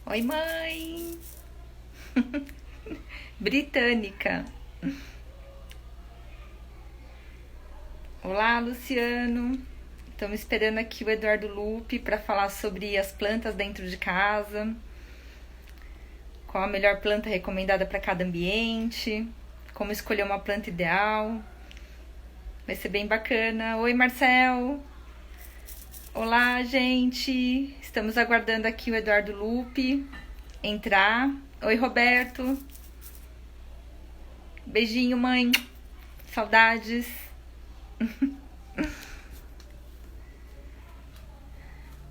Oi, mãe! Britânica. Olá, Luciano. Estamos esperando aqui o Eduardo Lupe para falar sobre as plantas dentro de casa, qual a melhor planta recomendada para cada ambiente, como escolher uma planta ideal. Vai ser bem bacana. Oi, Marcel. Olá, gente. Estamos aguardando aqui o Eduardo Lupe entrar. Oi, Roberto. Beijinho, mãe. Saudades.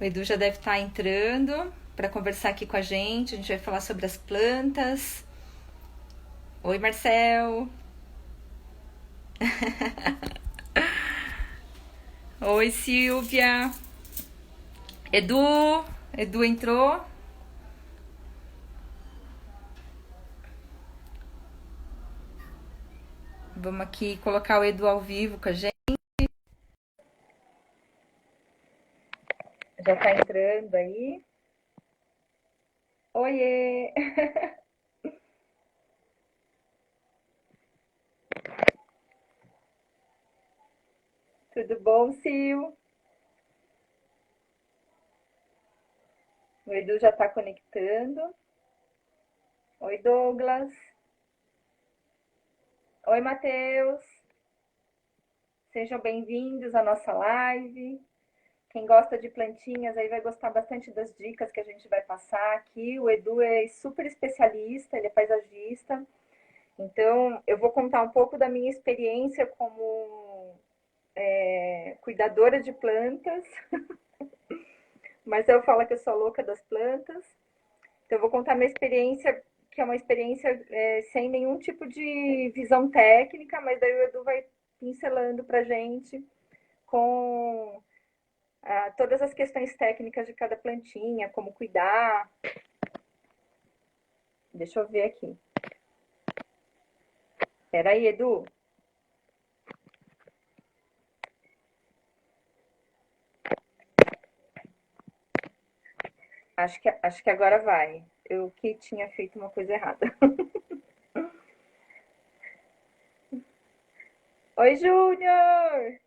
O Edu já deve estar entrando para conversar aqui com a gente. A gente vai falar sobre as plantas. Oi, Marcel. Oi, Silvia. Edu. Edu entrou. Vamos aqui colocar o Edu ao vivo com a gente. Já tá entrando aí. Oiê! Tudo bom, Sil? O Edu já tá conectando. Oi, Douglas. Oi, Matheus. Sejam bem-vindos à nossa live. Quem gosta de plantinhas aí vai gostar bastante das dicas que a gente vai passar aqui. O Edu é super especialista, ele é paisagista. Então, eu vou contar um pouco da minha experiência como cuidadora de plantas, mas eu falo que eu sou louca das plantas. Então, eu vou contar minha experiência, que é uma experiência sem nenhum tipo de visão técnica, mas daí o Edu vai pincelando pra gente com todas as questões técnicas de cada plantinha, como cuidar. Deixa eu ver aqui. Espera aí, Edu. Acho que agora vai. Eu que tinha feito uma coisa errada. Oi, Júnior!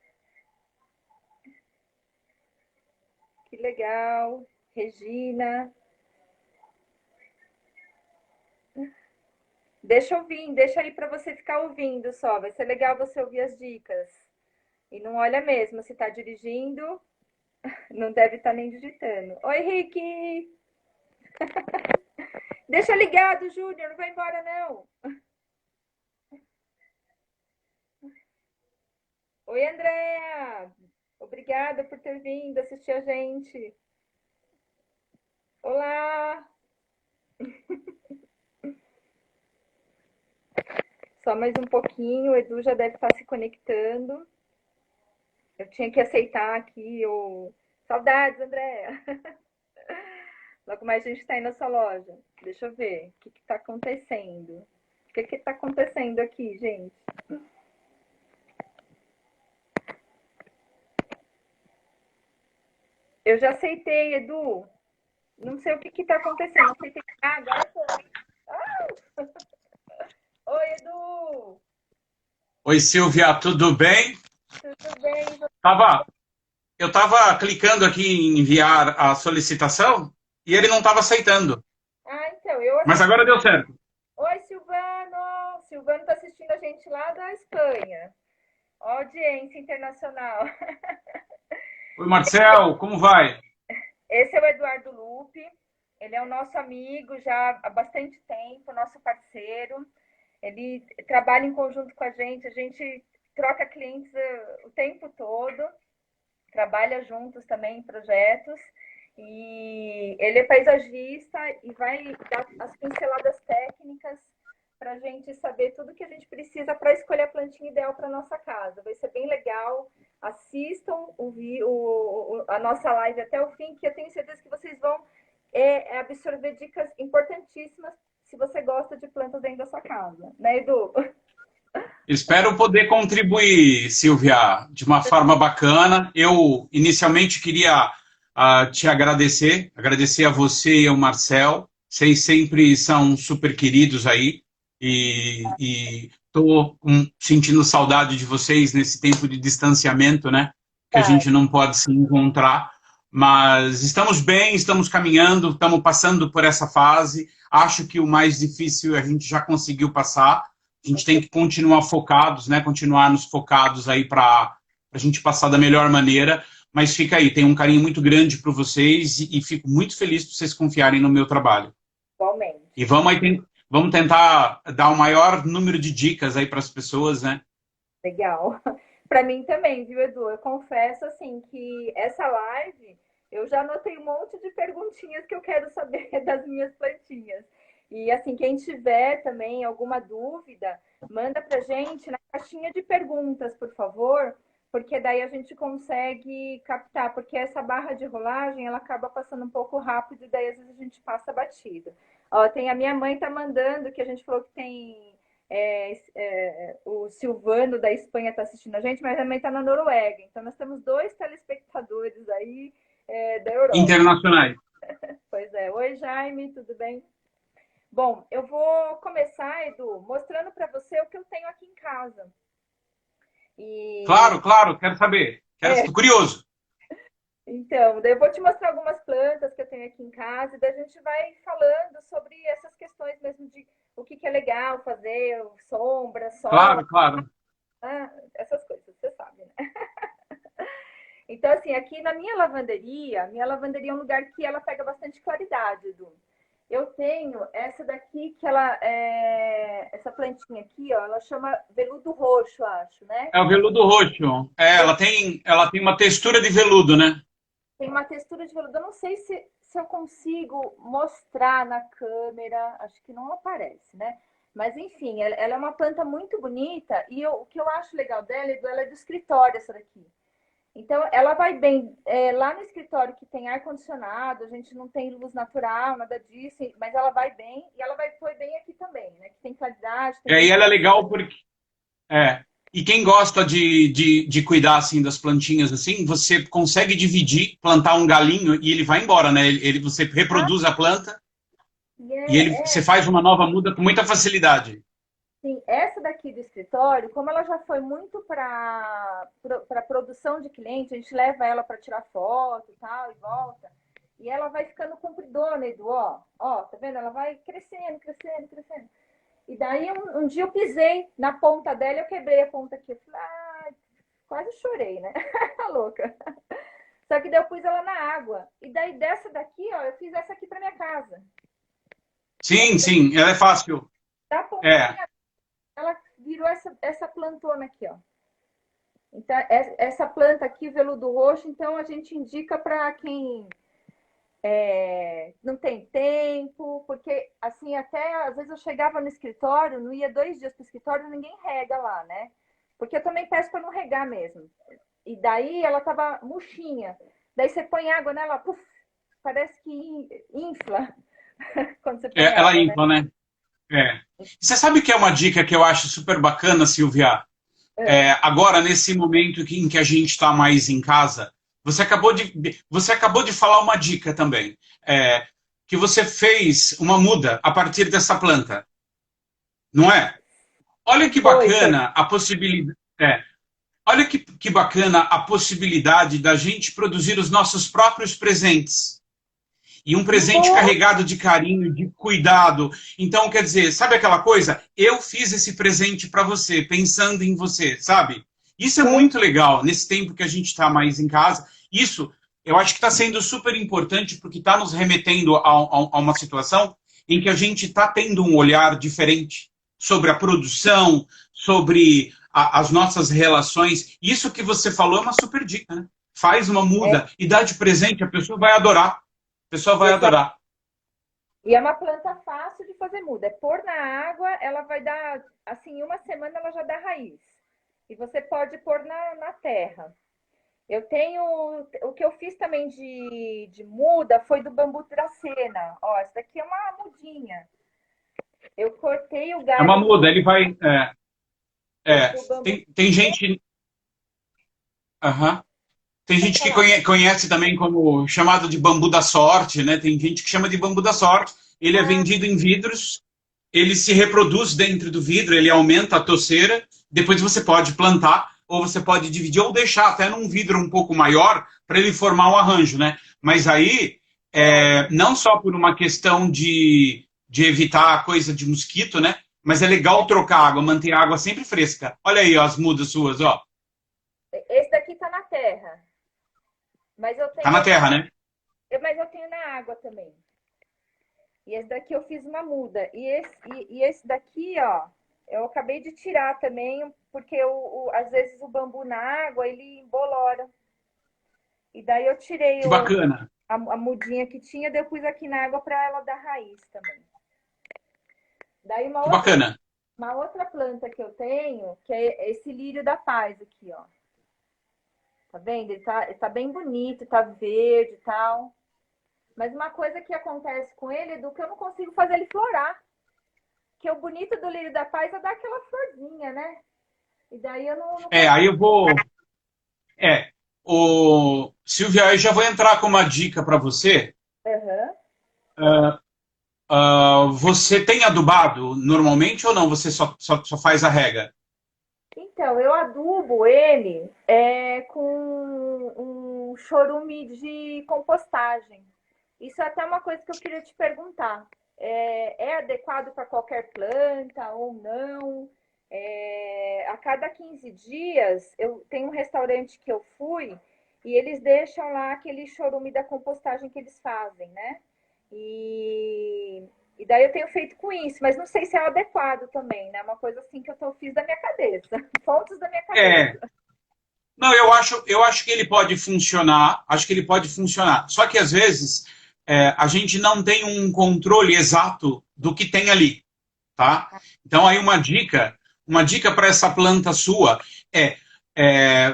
Que legal. Regina. Deixa eu vir, deixa aí para você ficar ouvindo só. Vai ser legal você ouvir as dicas. E não olha mesmo, se tá dirigindo, não deve estar nem digitando. Oi, Rick! Deixa ligado, Júnior, não vai embora não. Oi, Andréa! Obrigada por ter vindo assistir a gente. Olá! Só mais um pouquinho, o Edu já deve estar se conectando. Eu tinha que aceitar aqui o. Saudades, Andréa! Logo mais a gente está aí na sua loja. Deixa eu ver o que está acontecendo. O que está acontecendo aqui, gente? Eu já aceitei, Edu. Não sei o que está acontecendo. Aceitei. Ah, agora foi. Ah! Oi, Edu. Oi, Silvia, tudo bem? Tudo bem? Eu estava clicando aqui em enviar a solicitação e ele não estava aceitando. Ah, então, eu Mas aceitei. agora deu certo. Oi, Silvano. Silvano está assistindo a gente lá da Espanha. Audiência internacional. Oi, Marcel, como vai? Esse é o Eduardo Lupe. Ele é o nosso amigo já há bastante tempo, nosso parceiro. Ele trabalha em conjunto com a gente troca clientes o tempo todo, trabalha juntos também em projetos. E ele é paisagista e vai dar as pinceladas técnicas para a gente saber tudo que a gente precisa para escolher a plantinha ideal para nossa casa. Vai ser bem legal. Assistam a nossa live até o fim, que eu tenho certeza que vocês vão absorver dicas importantíssimas se você gosta de plantas dentro da sua casa, né, Edu? Espero poder contribuir, Silvia, de uma forma bacana. Eu inicialmente queria te agradecer a você e ao Marcel Vocês sempre são super queridos aí e estou sentindo saudade de vocês nesse tempo de distanciamento, né? Que a Tá. gente não pode se encontrar, mas estamos bem, estamos caminhando, estamos passando por essa fase. Acho que o mais difícil a gente já conseguiu passar. A gente tem que continuar focados, né? Continuar nos focados aí para a gente passar da melhor maneira. Mas fica aí, tenho um carinho muito grande por vocês e fico muito feliz por vocês confiarem no meu trabalho. Igualmente. E vamos tentar dar o maior número de dicas aí para as pessoas, né? Legal. Para mim também, viu, Edu? Eu confesso assim que essa live eu já anotei um monte de perguntinhas que eu quero saber das minhas plantinhas. E assim, quem tiver também alguma dúvida, manda pra gente na caixinha de perguntas, por favor, porque daí a gente consegue captar, porque essa barra de rolagem, ela acaba passando um pouco rápido e daí às vezes a gente passa batido. Ó, tem a minha mãe tá mandando que a gente falou que tem o Silvano da Espanha está assistindo a gente, mas também está na Noruega. Então, nós temos 2 telespectadores aí da Europa. Internacionais. Pois é. Oi, Jaime, tudo bem? Bom, eu vou começar, Edu, mostrando para você o que eu tenho aqui em casa. E, Claro, claro, quero saber. Estou curioso. então, daí eu vou te mostrar algumas plantas que eu tenho aqui em casa e daí a gente vai falando sobre essas questões mesmo de o que é legal fazer, sombra, sol, Claro, claro. essas coisas, você sabe, né? Então, assim, aqui na minha lavanderia é um lugar que ela pega bastante claridade, Edu. Eu tenho essa daqui que ela essa plantinha aqui, ó, ela chama veludo roxo, acho, né? É o veludo roxo. É, ela tem uma textura de veludo, né? Tem uma textura de veludo. Eu não sei se eu consigo mostrar na câmera, acho que não aparece, né? Mas enfim, ela é uma planta muito bonita e o que eu acho legal dela, Edu, ela é do escritório, essa daqui. Então, ela vai bem lá no escritório que tem ar-condicionado, a gente não tem luz natural, nada disso, mas ela vai bem e ela foi bem aqui também, né? Que tem claridade, E tem aí ela é ventilação. legal porque. É. E quem gosta de cuidar assim das plantinhas assim, você consegue dividir, plantar um galinho e ele vai embora, né? Você Ah, reproduz a planta e você é, faz uma nova muda com muita facilidade. sim, essa daqui do escritório, como ela já foi muito para produção de cliente, a gente leva ela para tirar foto e tal, e volta. E ela vai ficando compridona, Edu, ó, tá vendo? Ela vai crescendo, crescendo, crescendo. E daí um dia eu pisei na ponta dela, eu quebrei a ponta aqui. Eu falei, quase chorei, né? Tá louca. Só que daí eu pus ela na água. E daí dessa daqui, ó, eu fiz essa aqui para minha casa. Sim, Essa daqui, sim, ela é fácil. da É. pontinha, ela virou essa plantona aqui, ó. Então, essa planta aqui, veludo roxo, então a gente indica para quem não tem tempo, porque assim, até às vezes eu chegava no escritório, não ia 2 dias para o escritório, ninguém rega lá, né? Porque eu também peço para não regar mesmo. E daí ela tava murchinha. Daí você põe água nela, puf, parece que infla quando você põe Ela água, né? infla, né? É. Você sabe que é uma dica que eu acho super bacana, Silvia? É. Agora, nesse momento em que a gente está mais em casa, você acabou de falar uma dica também, que você fez uma muda a partir dessa planta, não é? Olha que Foi. bacana a possibilidade. Olha que bacana a possibilidade da gente produzir os nossos próprios presentes. E um presente Nossa, carregado de carinho, de cuidado. Então, quer dizer, sabe aquela coisa? Eu fiz esse presente para você, pensando em você, sabe? Isso é muito legal nesse tempo que a gente está mais em casa. Isso, eu acho que está sendo super importante porque está nos remetendo a uma situação em que a gente está tendo um olhar diferente sobre a produção, sobre as nossas relações. Isso que você falou é uma super dica, né? Faz uma muda e dá de presente, a pessoa vai adorar. A pessoa vai exato. adorar. E é uma planta fácil de fazer muda. É pôr na água, ela vai dar, assim, em uma semana ela já dá raiz. E você pode pôr na terra. Eu tenho. O que eu fiz também de muda foi do bambu dracena. Ó, essa daqui é uma mudinha. Eu cortei o É uma galho muda, ele vai. do bambu. Tem gente. Tem Pode gente que falar. conhece também como chamado de bambu da sorte, né? Tem gente que chama de bambu da sorte. ele é vendido em vidros, ele se reproduz dentro do vidro, ele aumenta a toceira, depois você pode plantar, ou você pode dividir, ou deixar até num vidro um pouco maior, para ele formar um arranjo, né? Mas aí, não só por uma questão de evitar a coisa de mosquito, né? Mas é legal trocar água, manter a água sempre fresca. Olha aí ó, as mudas suas, ó. Esse daqui tá na terra. Mas eu tenho. Tá na terra, né? Mas eu tenho na água também. E esse daqui eu fiz uma muda. E esse daqui, ó, eu acabei de tirar também, porque às vezes o bambu na água, ele embolora. E daí eu tirei Que bacana. a mudinha que tinha, daí eu pus aqui na água para ela dar raiz também. Daí Que bacana. uma outra planta que eu tenho, que é esse lírio da paz aqui, ó. Tá vendo? Ele tá bem bonito, tá verde e tal. Mas uma coisa que acontece com ele, Edu, que eu não consigo fazer ele florar. Que o bonito do lírio da paz é dar aquela florzinha, né? E daí eu não Aí eu vou... Silvia, eu já vou entrar com uma dica para você. Uhum. Você tem adubado normalmente ou não? Você só faz a rega? Então, eu adubo ele com um chorume de compostagem. Isso é até uma coisa que eu queria te perguntar. É adequado para qualquer planta ou não? A cada 15 dias, eu tenho um restaurante que eu fui e eles deixam lá aquele chorume da compostagem que eles fazem, né? E daí eu tenho feito com isso, mas não sei se é adequado também, né? Uma coisa assim que eu fiz da minha cabeça, fontes da minha cabeça. Não, eu acho que ele pode funcionar, acho que ele pode funcionar. Só que às vezes a gente não tem um controle exato do que tem ali, tá? Então aí uma dica para essa planta sua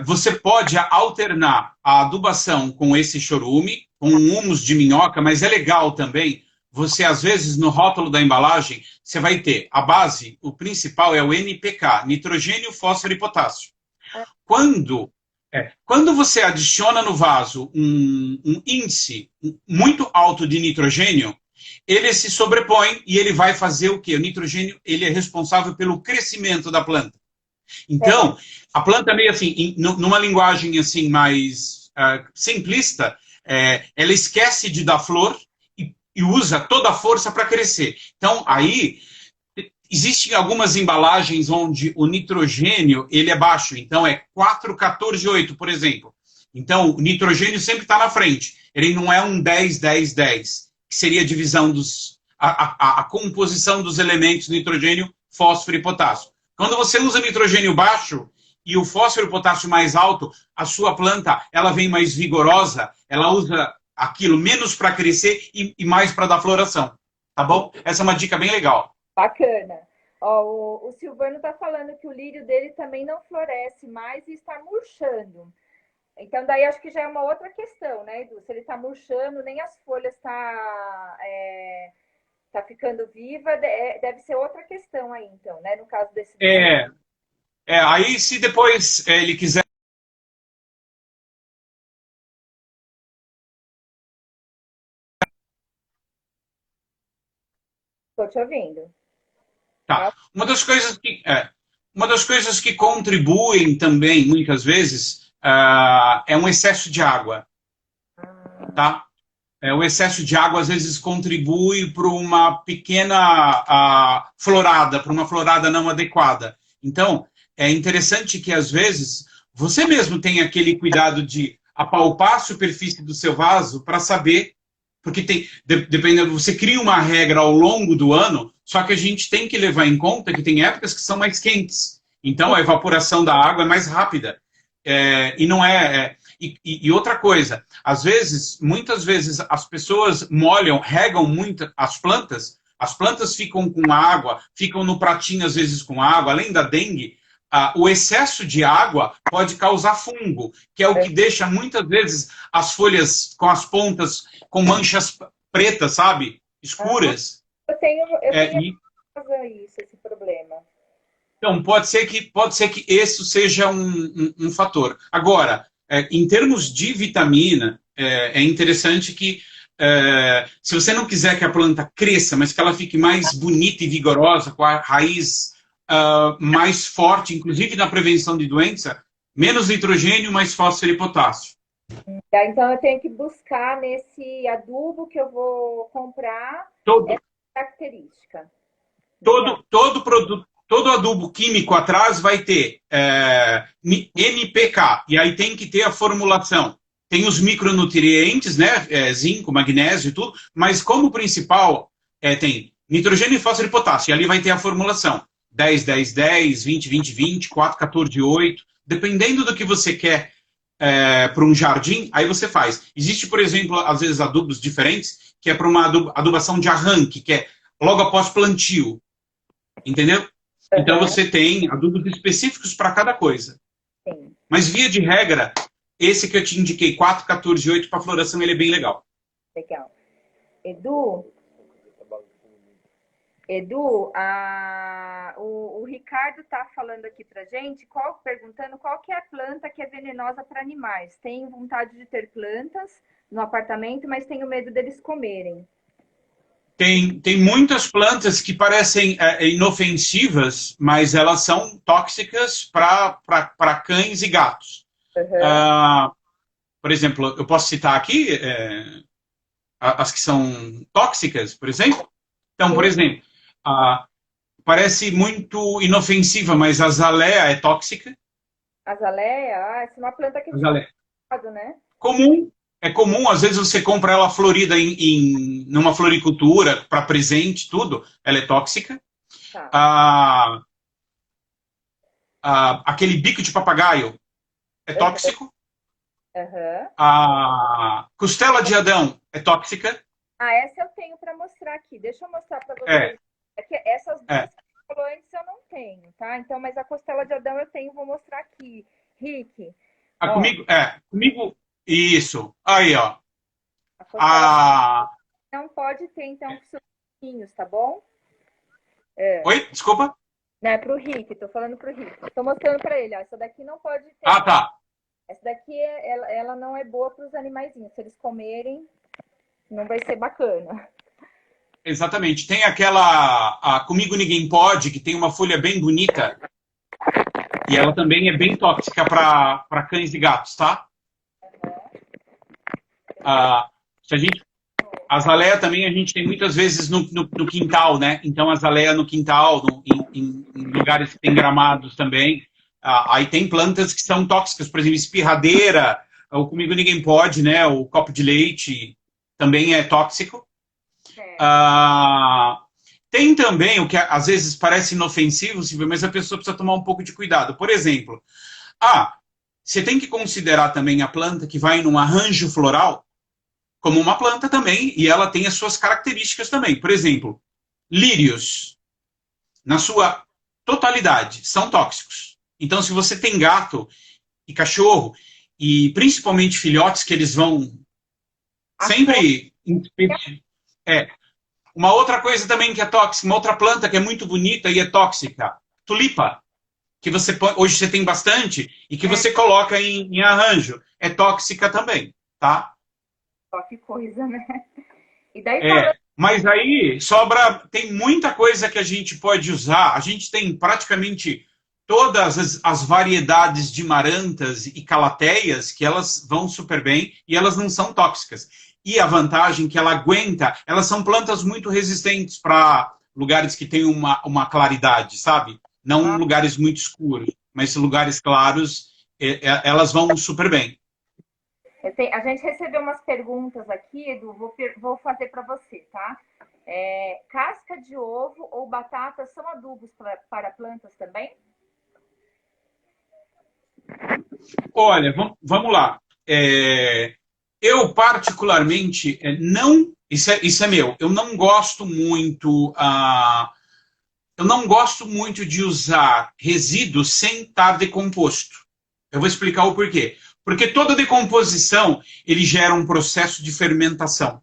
você pode alternar a adubação com esse chorume, com um humus de minhoca, mas é legal também. Você, às vezes, no rótulo da embalagem, você vai ter a base, o principal é o NPK, nitrogênio, fósforo e potássio. Quando você adiciona no vaso um índice muito alto de nitrogênio, ele se sobrepõe e ele vai fazer o quê? O nitrogênio ele é responsável pelo crescimento da planta. Então, a planta meio assim, numa linguagem assim mais simplista, ela esquece de dar flor e usa toda a força para crescer. Então, aí, existem algumas embalagens onde o nitrogênio ele é baixo. Então, é 4, 14, 8, por exemplo. Então, o nitrogênio sempre está na frente. Ele não é um 10, 10, 10, que seria a divisão a composição dos elementos nitrogênio, fósforo e potássio. Quando você usa nitrogênio baixo e o fósforo e o potássio mais alto, a sua planta ela vem mais vigorosa, ela usa aquilo menos para crescer e mais para dar floração. Tá bom? Essa é uma dica bem legal. Bacana. Ó, o Silvano está falando que o lírio dele também não floresce mais e está murchando. Então, daí acho que já é uma outra questão, né, Edu? Se ele está murchando, nem as folhas tá ficando viva, deve ser outra questão aí, então, né? No caso desse. Aí se depois ele quiser. Estou te ouvindo. Tá. Uma das coisas que contribuem também, muitas vezes, é um excesso de água. Tá? O excesso de água, às vezes, contribui para uma pequena florada, para uma florada não adequada. Então, é interessante que, às vezes, você mesmo tenha aquele cuidado de apalpar a superfície do seu vaso para saber, porque dependendo, você cria uma regra ao longo do ano, só que a gente tem que levar em conta que tem épocas que são mais quentes. Então, a evaporação da água é mais rápida. E não E outra coisa, muitas vezes as pessoas regam muito as plantas ficam com água, ficam no pratinho às vezes com água, além da dengue, o excesso de água pode causar fungo, que é o que deixa muitas vezes as folhas com as pontas com manchas pretas, sabe? Escuras. Eu tenho esse problema. Então, pode ser que isso seja um fator. Agora, em termos de vitamina, é interessante que se você não quiser que a planta cresça, mas que ela fique mais bonita e vigorosa, com a raiz mais forte, inclusive na prevenção de doença, menos nitrogênio, mais fósforo e potássio. Tá, então eu tenho que buscar nesse adubo que eu vou comprar Todo, essa característica. todo produto, todo adubo químico atrás vai ter NPK, e aí tem que ter a formulação. Tem os micronutrientes, né? Zinco, magnésio e tudo, mas como principal tem nitrogênio, fósforo e potássio. E ali vai ter a formulação. 10, 10, 10, 20, 20, 20, 4, 14, 8. Dependendo do que você quer para um jardim, aí você faz. Existe, por exemplo, às vezes adubos diferentes, que é para uma adubação de arranque, que é logo após plantio. Entendeu? Então você tem adubos específicos para cada coisa. Sim. Mas via de regra, esse que eu te indiquei, 4, 14 e 8 para floração, ele é bem legal. Legal. Edu, o Ricardo está falando aqui para gente, perguntando qual que é a planta que é venenosa para animais. Tenho vontade de ter plantas no apartamento, mas tenho medo deles comerem. Tem muitas plantas que parecem inofensivas, mas elas são tóxicas para cães e gatos. Uhum. Por exemplo, eu posso citar aqui as que são tóxicas, por exemplo. Então, por exemplo, parece muito inofensiva, mas a azaleia é tóxica. Azaleia? Essa é uma planta que Azaleia. né? É comum, às vezes você compra ela florida numa floricultura, para presente, tudo. Ela é tóxica. Tá. Aquele bico de papagaio é tóxico. Uhum. A costela de Adão é tóxica. Essa eu tenho para mostrar aqui. Deixa eu mostrar para vocês. Essas duas que você falou antes eu não tenho, tá? Então, mas a costela de Adão eu tenho, vou mostrar aqui. Rick. Comigo, isso. Aí, ó. Não pode ter, então, suquinhos, tá bom? Oi? Desculpa? Não, é pro Rick, tô falando pro Rick. Tô mostrando para ele, ó. Essa daqui não pode ter. Tá. Essa daqui, ela não é boa para os animaizinhos. Se eles comerem, não vai ser bacana. Exatamente. Tem aquela Comigo Ninguém Pode, que tem uma folha bem bonita. E ela também é bem tóxica para cães e gatos, tá? A azaleia também a gente tem muitas vezes no quintal, né? Então, a azaleia no quintal, em lugares que tem gramados também. Aí tem plantas que são tóxicas, por exemplo, espirradeira, o Comigo Ninguém Pode, né? O copo de leite também é tóxico. Tem também o que às vezes parece inofensivo, mas a pessoa precisa tomar um pouco de cuidado. Por exemplo, você tem que considerar também a planta que vai num arranjo floral como uma planta também, e ela tem as suas características também. Por exemplo, lírios, na sua totalidade, são tóxicos. Então, se você tem gato e cachorro, e principalmente filhotes, que eles vão sempre... Uma outra coisa também que é tóxica, uma outra planta que é muito bonita e é tóxica, tulipa, que hoje você tem bastante, e que você coloca em arranjo, é tóxica também, tá? Só que coisa, né? E daí mas aí tem muita coisa que a gente pode usar. A gente tem praticamente todas as variedades de marantas e calatéias que elas vão super bem e elas não são tóxicas. E a vantagem que ela aguenta, elas são plantas muito resistentes para lugares que têm uma claridade, sabe? Não lugares muito escuros, mas lugares claros, elas vão super bem. A gente recebeu umas perguntas aqui, Edu, vou fazer para você, tá? Casca de ovo ou batata são adubos para plantas também? Olha, vamos lá. Eu, particularmente, não... Isso é meu. Eu não gosto muito... eu não gosto muito de usar resíduos sem estar decomposto. Eu vou explicar o porquê. Porque toda decomposição, ele gera um processo de fermentação.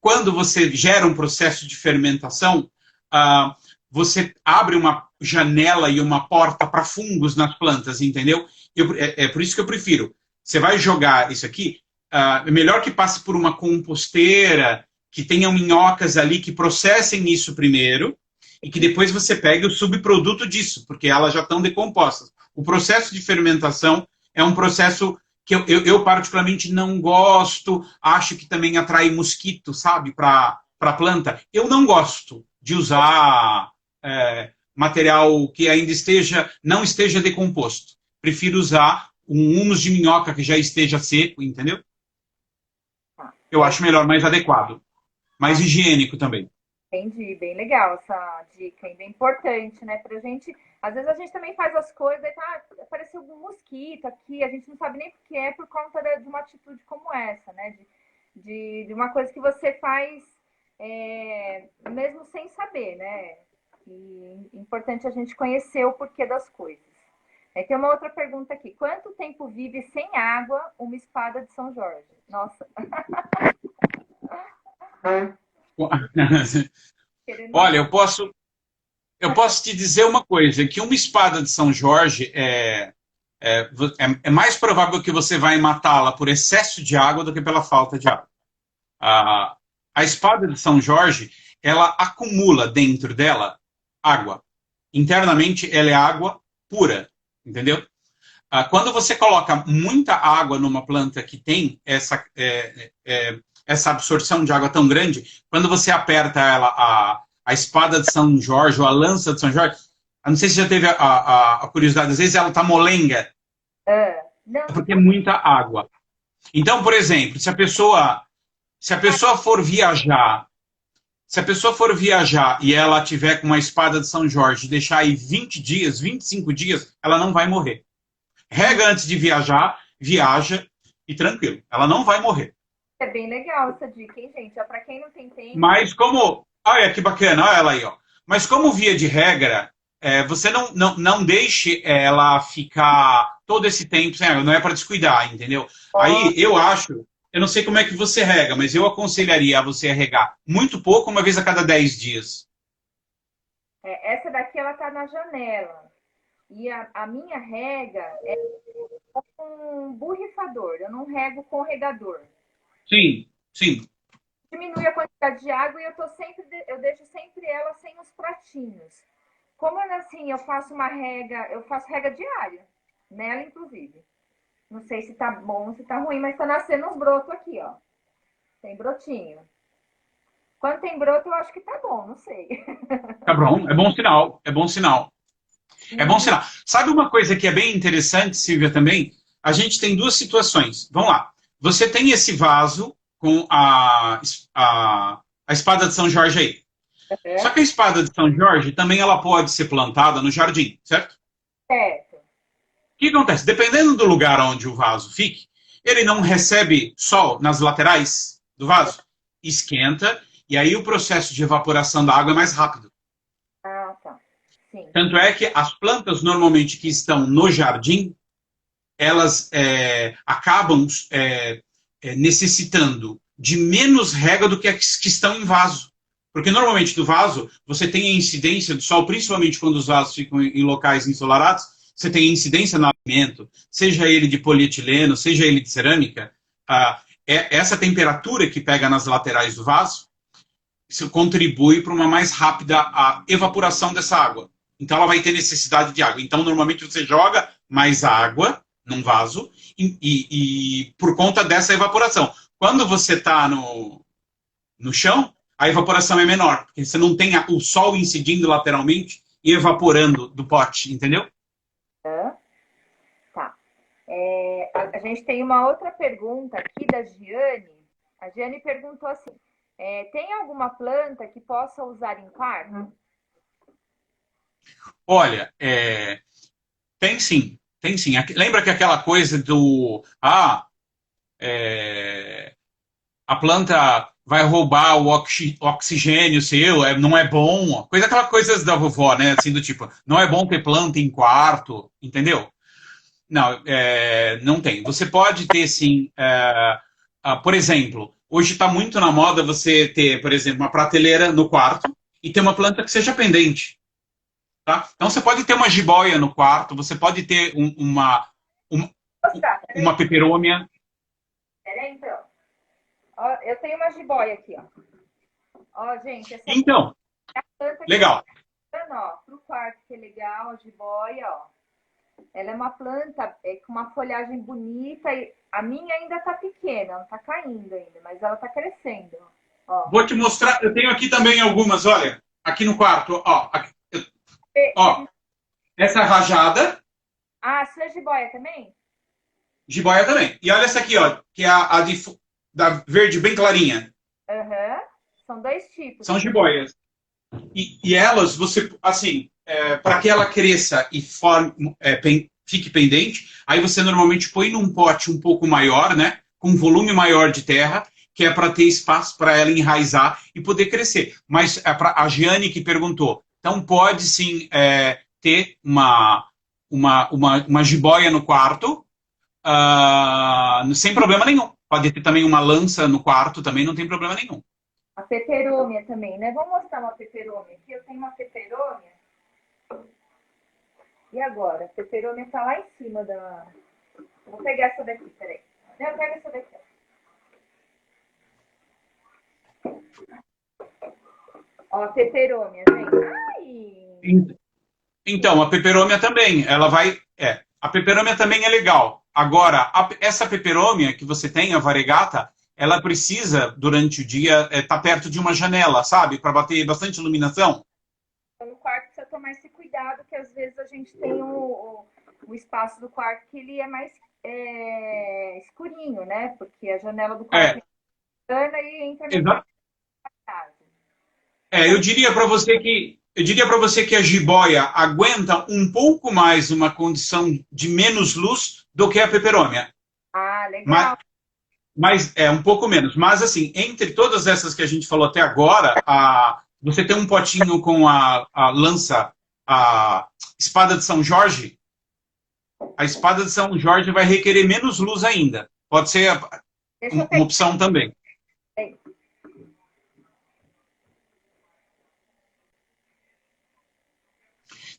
Quando você gera um processo de fermentação, você abre uma janela e uma porta para fungos nas plantas, entendeu? É por isso que eu prefiro. Você vai jogar isso aqui, é melhor que passe por uma composteira, que tenham minhocas ali que processem isso primeiro, e que depois você pegue o subproduto disso, porque elas já estão decompostas. O processo de fermentação é um processo que eu particularmente não gosto, acho que também atrai mosquito, sabe, para a planta. Eu não gosto de usar material que ainda não esteja decomposto. Prefiro usar um humus de minhoca que já esteja seco, entendeu? Eu acho melhor, mais adequado. Mais higiênico também. Entendi, bem legal essa dica, bem importante, né? Pra gente, às vezes a gente também faz as coisas e tá, apareceu algum mosquito aqui, a gente não sabe nem por que é por conta de uma atitude como essa, né? De uma coisa que você faz mesmo sem saber, né? E é importante a gente conhecer o porquê das coisas. Tem uma outra pergunta aqui. Quanto tempo vive sem água uma espada de São Jorge? Nossa. Olha, eu posso te dizer uma coisa, que uma espada de São Jorge é mais provável que você vai matá-la por excesso de água do que pela falta de água. A espada de São Jorge, ela acumula dentro dela água. Internamente, ela é água pura, entendeu? Quando você coloca muita água numa planta que tem essa absorção de água tão grande, quando você aperta ela, a espada de São Jorge ou a lança de São Jorge, eu não sei se já teve a curiosidade, às vezes ela tá molenga, porque é muita água. Então, por exemplo, se a pessoa for viajar, e ela tiver com uma espada de São Jorge, deixar aí 20 dias, 25 dias, ela não vai morrer. Rega antes de viajar, viaja e tranquilo, ela não vai morrer. É bem legal essa dica, hein, gente? Para quem não tem tempo. Mas como. Olha que bacana, olha ela aí, ó. Mas como via de regra, você não deixe ela ficar todo esse tempo sem água, não é para descuidar, entendeu? Aí eu não sei como é que você rega, mas eu aconselharia a você regar muito pouco, uma vez a cada 10 dias. Essa daqui, ela tá na janela. E a minha rega é com borrifador, eu não rego com regador. Sim, sim. Diminui a quantidade de água e eu deixo sempre ela sem os pratinhos. Como assim, eu faço rega diária, nela inclusive. Não sei se tá bom, se tá ruim, mas tá nascendo uns brotos aqui, ó. Tem brotinho. Quando tem broto, eu acho que tá bom, não sei. Tá bom, é bom sinal, é bom sinal. É bom sinal. Sabe uma coisa que é bem interessante, Silvia, também? A gente tem duas situações. Vamos lá. Você tem esse vaso com a espada de São Jorge aí. Só que a espada de São Jorge também ela pode ser plantada no jardim, certo? Certo. O que acontece? Dependendo do lugar onde o vaso fique, ele não recebe sol nas laterais do vaso, esquenta, e aí o processo de evaporação da água é mais rápido. Ah, tá. Sim. Tanto é que as plantas normalmente que estão no jardim, elas acabam necessitando de menos rega do que as que estão em vaso. Porque normalmente do vaso, você tem a incidência do sol, principalmente quando os vasos ficam em locais ensolarados, você tem a incidência no alimento, seja ele de polietileno, seja ele de cerâmica, essa temperatura que pega nas laterais do vaso, isso contribui para uma mais rápida evaporação dessa água. Então ela vai ter necessidade de água. Então normalmente você joga mais água num vaso e por conta dessa evaporação. Quando você está no chão, a evaporação é menor, porque você não tem o sol incidindo lateralmente e evaporando do pote, entendeu? Tá. A gente tem uma outra pergunta aqui da Giane. A Giane perguntou assim, tem alguma planta que possa usar em quarto? Olha, tem sim. Tem sim. Lembra que aquela coisa do... a planta vai roubar o oxigênio seu, não é bom. Aquelas coisas da vovó, né? Assim, do tipo, não é bom ter planta em quarto, entendeu? Não, não tem. Você pode ter, sim... por exemplo, hoje está muito na moda você ter, por exemplo, uma prateleira no quarto e ter uma planta que seja pendente. Tá? Então você pode ter uma jiboia no quarto, você pode ter uma peperômia. Peraí, então. Ó, eu tenho uma jiboia aqui, ó. Ó, gente, essa aqui Então, é a planta que eu legal. tô usando, ó, pro quarto, que é legal, a jiboia, ó. Ela é uma planta com uma folhagem bonita e a minha ainda tá pequena, não tá caindo ainda, mas ela tá crescendo, ó. Vou te mostrar, eu tenho aqui também algumas, olha, aqui no quarto, ó, ó, essa rajada, Ah, a sua jiboia também? jiboia também. E olha essa aqui, ó, que é da verde bem clarinha. Aham. São dois tipos. São jiboias. E elas, você, assim, para que ela cresça e fique pendente, aí você normalmente põe num pote um pouco maior, né? Com um volume maior de terra, que é para ter espaço para ela enraizar e poder crescer. Mas é para a Giane que perguntou. Então pode sim ter uma jiboia no quarto, sem problema nenhum. Pode ter também uma lança no quarto, também não tem problema nenhum. A peperômia também, né? Vou mostrar uma peperômia aqui. Eu tenho uma peperômia. E agora? A peperômia tá lá em cima da... Vou pegar essa daqui, peraí. Não, pega essa daqui. Ó, a peperômia, gente. Ai! Então, a peperômia também, ela vai. A peperômia também é legal. Agora, essa peperômia que você tem, a variegata, ela precisa, durante o dia, estar perto de uma janela, sabe? Para bater bastante iluminação. Então, no quarto precisa tomar esse cuidado, que às vezes a gente tem o espaço do quarto que ele é mais escurinho, né? Porque a janela do quarto É, é pequena e entra na exa- casa. eu diria para você que a jiboia aguenta um pouco mais uma condição de menos luz do que a peperômia. Ah, Mas, legal. mas é um pouco menos. Mas assim, entre todas essas que a gente falou até agora, você tem um potinho com a lança, a espada de São Jorge. A espada de São Jorge vai requerer menos luz ainda. Pode ser Deixa eu uma pegar. opção também.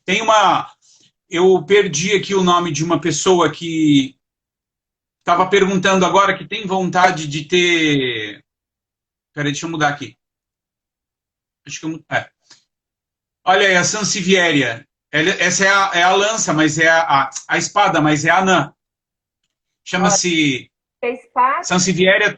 Tem uma. Eu perdi aqui o nome de uma pessoa que estava perguntando agora que tem vontade de ter. Peraí, deixa eu mudar aqui. Acho que Olha aí, a Sansevieria. Essa é a lança, mas é a espada, mas é a anã. Olha, Chama-se fez parte. Sansevieria,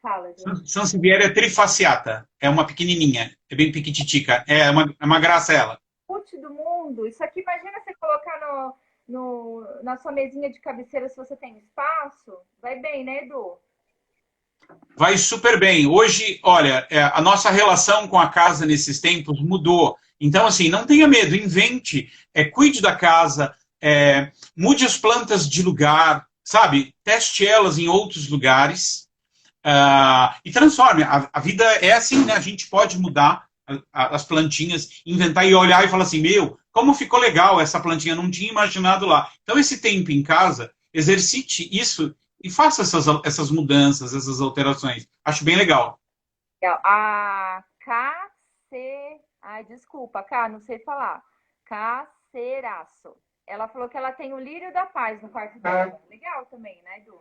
Fala, Ju. Sansevieria trifaciata. É uma pequenininha, é bem piquititica. É uma graça ela. Putz do mundo. Isso aqui, imagina você colocar na sua mesinha de cabeceira se você tem espaço. Vai bem, né, Edu? Vai super bem. Hoje, olha, a nossa relação com a casa nesses tempos mudou. Então, assim, não tenha medo, invente, cuide da casa, mude as plantas de lugar, sabe? Teste elas em outros lugares e transforme. A vida é assim, né? A gente pode mudar as plantinhas, inventar e olhar e falar assim, meu, como ficou legal essa plantinha, não tinha imaginado lá. Então, esse tempo em casa, exercite isso e faça essas mudanças, essas alterações. Acho bem legal. Legal. A KC. Ai, desculpa, K, não sei falar. Caceraço. Ela falou que ela tem o lírio da paz no quarto dela. Legal também, né, Edu?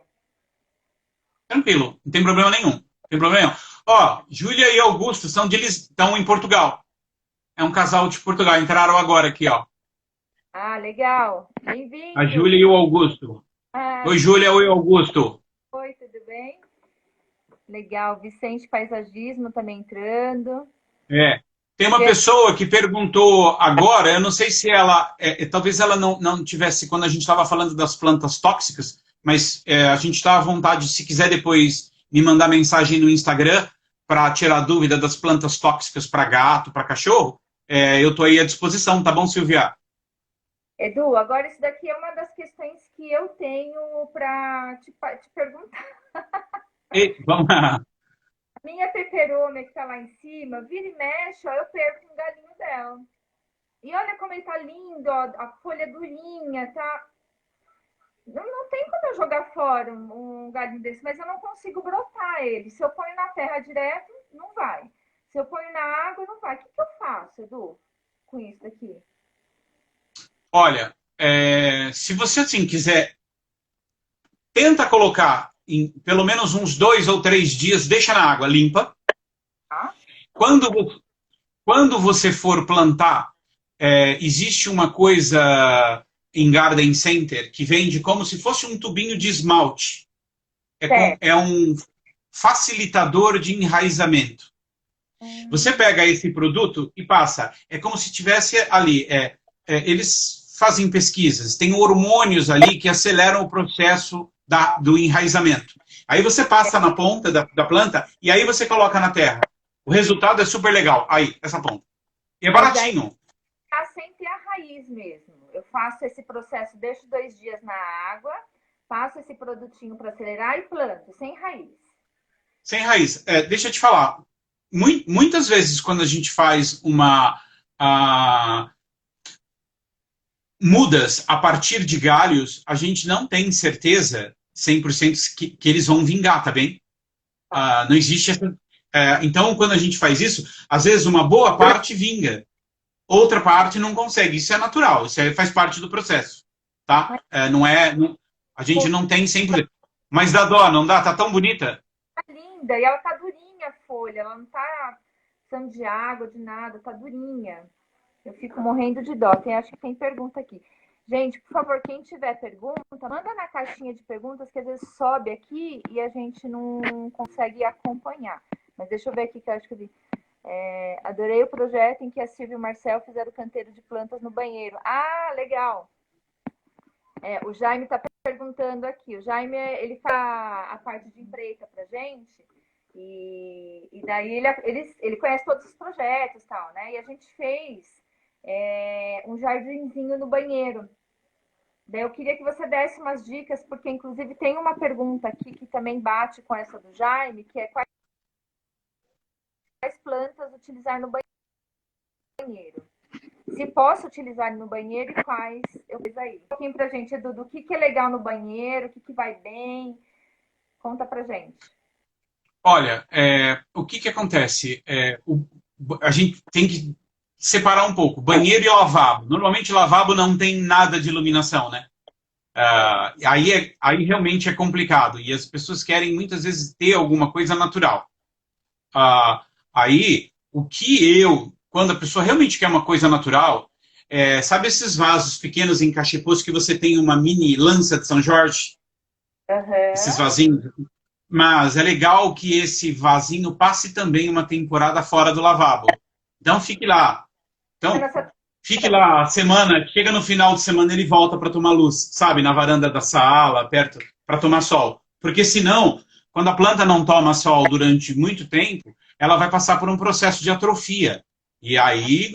Tranquilo, não tem problema nenhum. Não tem problema nenhum. Ó, Júlia e Augusto estão em Portugal. É um casal de Portugal. Entraram agora aqui, ó. Ah, legal. A Bem-vindo. Júlia e o Augusto. Ah, Oi, Júlia. Oi, Augusto. oi, tudo bem? Legal. Vicente Paisagismo também entrando. É. Tem uma pessoa que perguntou agora, eu não sei se ela, talvez ela não tivesse, quando a gente estava falando das plantas tóxicas, mas a gente está à vontade, se quiser depois me mandar mensagem no Instagram para tirar dúvida das plantas tóxicas para gato, para cachorro, eu estou aí à disposição, tá bom, Silvia? Edu, agora isso daqui é uma das questões que eu tenho para te perguntar. Vamos lá. Minha peperômia que tá lá em cima, vira e mexe, ó, eu perco um galinho dela. E olha como ele tá lindo, ó, a folha durinha, tá? Não tem como eu jogar fora um galinho desse, mas eu não consigo brotar ele. Se eu ponho na terra direto, não vai. Se eu ponho na água, não vai. O que eu faço, Edu, com isso daqui? Olha, se você assim quiser, tenta colocar em pelo menos uns 2 ou 3 dias, deixa na água, limpa. Tá? Quando, quando você for plantar, existe uma coisa em Garden Center que vende como se fosse um tubinho de esmalte. Certo. É um facilitador de enraizamento. Você pega esse produto e passa. É como se tivesse ali. Eles fazem pesquisas, tem hormônios ali que aceleram o processo do enraizamento. Aí você passa na ponta da planta e aí você coloca na terra. O resultado é super legal. Aí, essa ponta. E é Mas aí baratinho. tá sempre a raiz mesmo. Eu faço esse processo, deixo 2 dias na água, passo esse produtinho para acelerar e planto, sem raiz. Sem raiz. Deixa eu te falar. Muitas vezes, quando a gente faz uh, mudas a partir de galhos, a gente não tem certeza 100% que eles vão vingar, tá bem? Não existe essa. Então, quando a gente faz isso, às vezes uma boa parte vinga, outra parte não consegue. Isso é natural, isso faz parte do processo, tá? Não é. Não, a gente não tem 100%. Mas dá dó, não dá? Tá tão bonita. Tá linda, e ela tá durinha a folha, ela não tá precisando de água, de nada, tá durinha. Eu fico morrendo de dó. Acho que tem pergunta aqui. Gente, por favor, quem tiver pergunta, manda na caixinha de perguntas, que às vezes sobe aqui e a gente não consegue acompanhar. Mas deixa eu ver aqui que eu acho que eu vi. Adorei o projeto em que a Silvia e o Marcel fizeram o canteiro de plantas no banheiro. Ah, legal! O Jaime está perguntando aqui. O Jaime, ele faz a parte de empreita pra gente. E daí ele conhece todos os projetos e tal, né? E a gente fez um jardinzinho no banheiro. Daí eu queria que você desse umas dicas, porque inclusive tem uma pergunta aqui que também bate com essa do Jaime, que é quais plantas utilizar no banheiro. Se posso utilizar no banheiro e quais eu fiz aí. Um pouquinho pra gente, Edu, do que é legal no banheiro, o que vai bem. Conta pra gente. Olha, o que acontece? A gente tem que separar um pouco, banheiro e lavabo. Normalmente lavabo não tem nada de iluminação, né? Aí realmente é complicado. E as pessoas querem muitas vezes ter alguma coisa natural. Aí, quando a pessoa realmente quer uma coisa natural, sabe esses vasos pequenos em cachepôs que você tem uma mini lança de São Jorge? Esses vasinhos. Mas é legal que esse vasinho passe também uma temporada fora do lavabo. Então fique lá. Então, fique lá a semana, chega no final de semana ele volta para tomar luz, sabe, na varanda da sala, perto, para tomar sol. Porque senão, quando a planta não toma sol durante muito tempo, ela vai passar por um processo de atrofia. E aí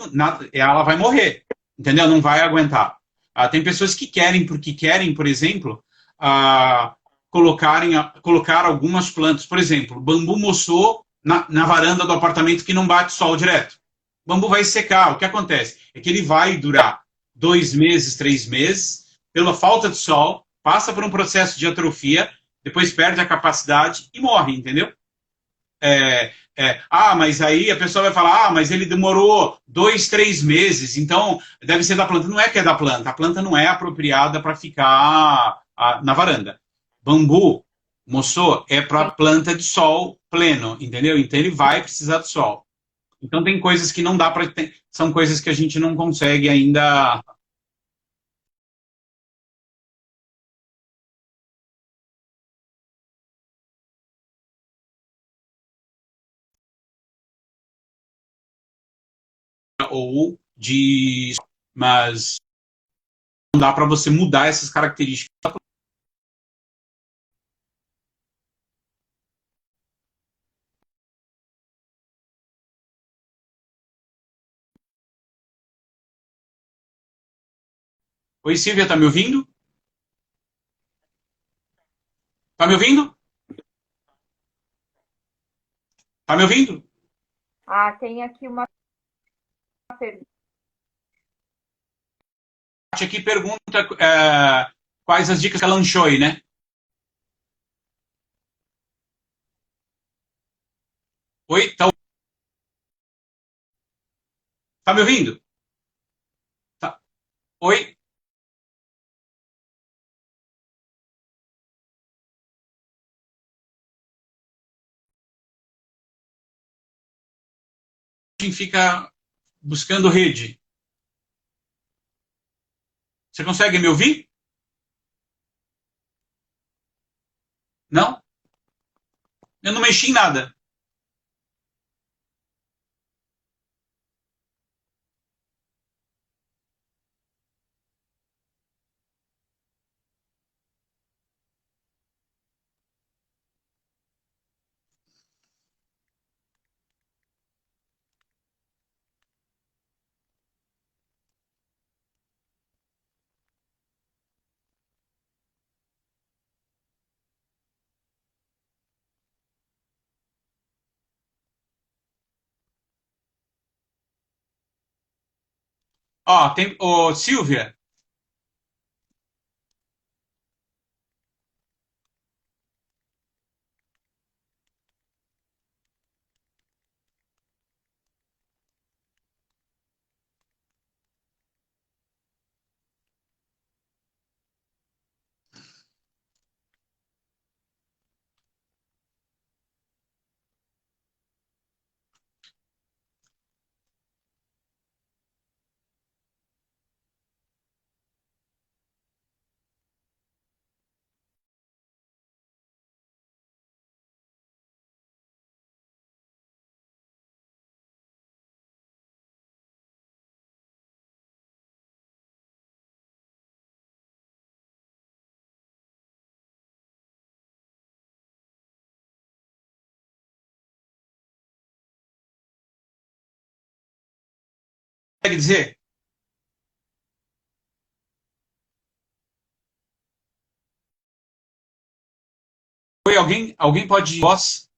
ela vai morrer, entendeu? Não vai aguentar. Tem pessoas que querem, porque querem, por exemplo, colocar algumas plantas. Por exemplo, bambu moçô na varanda do apartamento que não bate sol direto. O bambu vai secar. O que acontece? É que ele vai durar 2 meses, 3 meses, pela falta de sol, passa por um processo de atrofia, depois perde a capacidade e morre, entendeu? Mas aí a pessoa vai falar, mas ele demorou 2, 3 meses, então deve ser da planta. Não é que é da planta, a planta não é apropriada para ficar na varanda. Bambu, moçô, é para planta de sol pleno, entendeu? Então ele vai precisar de sol. Então tem coisas que não dá para. São coisas que a gente não consegue ainda. Ou de. Mas não dá para você mudar essas características. Oi, Silvia, tá me ouvindo? Tá me ouvindo? Tá me ouvindo? Tem aqui uma pergunta. Aqui pergunta quais as dicas que ela lançou aí, né? Oi, tá me ouvindo? Tá. Oi? gente fica buscando rede. Você consegue me ouvir? Não? Eu não mexi em nada. Ó, tem. Ô, Silvia, consegue dizer? Oi, alguém pode voz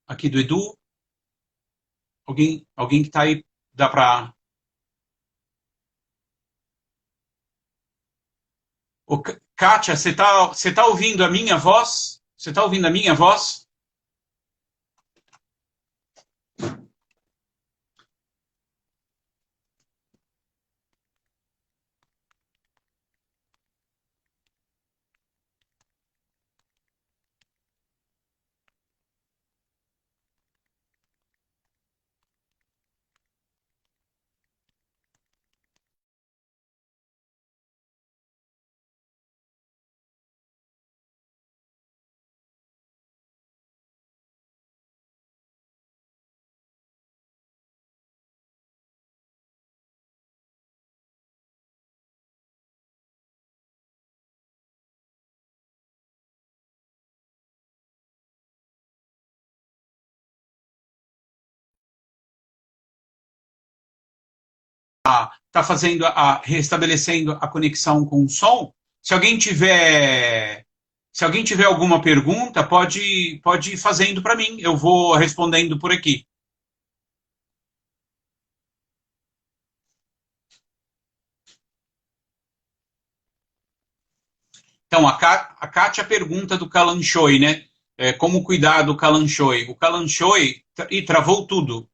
aqui do Edu? Alguém que tá aí, dá pra. Ô, Kátia, você tá ouvindo a minha voz? Você tá ouvindo a minha voz? Tá fazendo restabelecendo a conexão com o som. Se alguém tiver Se alguém tiver alguma pergunta, pode ir fazendo para mim. Eu vou respondendo por aqui. Então, a Kátia pergunta do Kalanchoe, né? Como cuidar do Kalanchoe? O Kalanchoe, e travou tudo.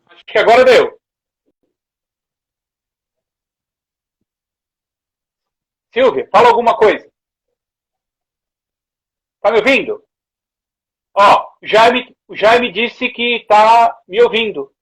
Acho que agora deu. Silvia, fala alguma coisa. Tá me ouvindo? Ó, o Jaime disse que tá me ouvindo.